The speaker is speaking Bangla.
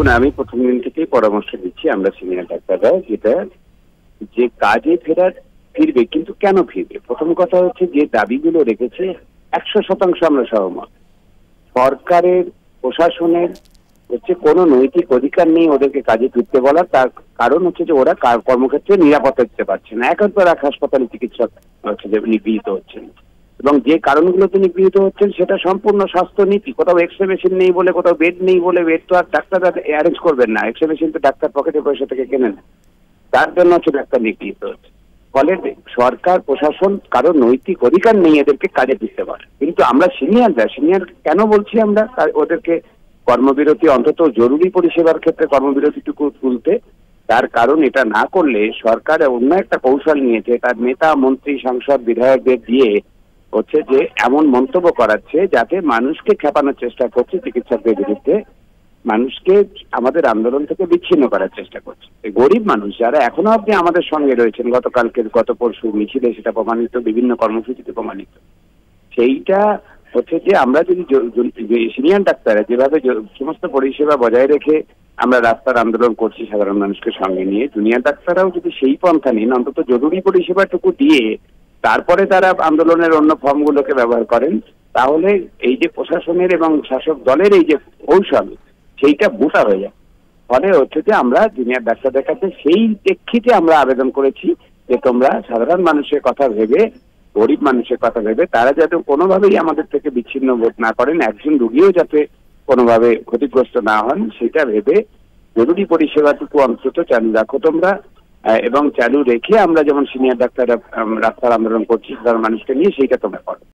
দেখুন, আমি প্রথম দিন থেকেই পরামর্শ দিচ্ছি আমরা সিনিয়র ডাক্তাররা, যেটা যে কাজে ফিরবে, কিন্তু কেন ফিরবে? প্রথম কথা হচ্ছে যে দাবিগুলো রেখেছে 100% আমরা সহমত। সরকারের, প্রশাসনের হচ্ছে কোনো নৈতিক অধিকার নেই ওদেরকে কাজে ফিরতে বলার। তার কারণ হচ্ছে যে ওরা কর্মক্ষেত্রে নিরাপত্তা দিতে পারছে না। একের এক হাসপাতালে চিকিৎসক হচ্ছে যে নিপীড়িত হচ্ছেন, এবং যে কারণগুলোতে নিপীড়িত হচ্ছেন সেটা সম্পূর্ণ স্বাস্থ্য নীতি। কোথাও এক্সরে মেশিন নেই বলে, কোথাও বেড নেই বলে, বেড তো আর ডাক্তাররা অ্যারেঞ্জ করবেন না, এক্সরে মেশিন তো ডাক্তার পকেটে পয়সা থেকে কেনেন, তার জন্য হচ্ছে ডাক্তার নিপীড়িত হচ্ছে। ফলে সরকার, প্রশাসন কারো নৈতিক অধিকার নেই এদেরকে কাজে দিতে পারে। কিন্তু আমরা সিনিয়র কেন বলছি আমরা ওদেরকে কর্মবিরতি, অন্তত জরুরি পরিষেবার ক্ষেত্রে কর্মবিরতিটুকু তুলতে। তার কারণ এটা না করলে সরকার অন্য একটা কৌশল নিয়েছে, তার নেতা, মন্ত্রী, সাংসদ, বিধায়কদের দিয়ে হচ্ছে যে এমন মন্তব্য করাচ্ছে যাতে মানুষকে খেপানোর চেষ্টা করছে, চিকিৎসকদের বিরুদ্ধে মানুষকে আমাদের আন্দোলন থেকে বিচ্ছিন্ন করার চেষ্টা করছে। গরিব মানুষ যারা এখনো আপনি আমাদের সঙ্গে রয়েছেন, গত পরশু মিছিলে সেটা প্রমাণিত, বিভিন্ন কর্মসূচিতে প্রমাণিত। সেইটা হচ্ছে যে আমরা যদি সিনিয়র ডাক্তাররা যেভাবে সমস্ত পরিষেবা বজায় রেখে আমরা রাস্তার আন্দোলন করছি সাধারণ মানুষকে সঙ্গে নিয়ে, জুনিয়র ডাক্তাররাও যদি সেই পন্থা নিন, অন্তত জরুরি পরিষেবাটুকু দিয়ে তারপরে তারা আন্দোলনের অন্য ফর্মগুলোকে ব্যবহার করেন, তাহলে এই যে প্রশাসনের এবং শাসক দলের এই যে কৌশল, সেইটা বোঝা হয়ে যায়। ফলে হচ্ছে যে আমরা জুনিয়র ডাক্তারদের কাছে সেই প্রেক্ষিতে আমরা আবেদন করেছি যে তোমরা সাধারণ মানুষের কথা ভেবে, গরিব মানুষের কথা ভেবে, তারা যাতে কোনোভাবেই আমাদের থেকে বিচ্ছিন্ন বোধ না করেন, একজন রুগীও যাতে কোনোভাবে ক্ষতিগ্রস্ত না হন, সেটা ভেবে জরুরি পরিষেবাটুকু অন্তত চালু রাখো তোমরা। এবং চালু রেখে আমরা যেমন সিনিয়র ডাক্তাররা রাস্তার আন্দোলন করছি সাধারণ মানুষকে নিয়ে, সেইটা তোমরা করো।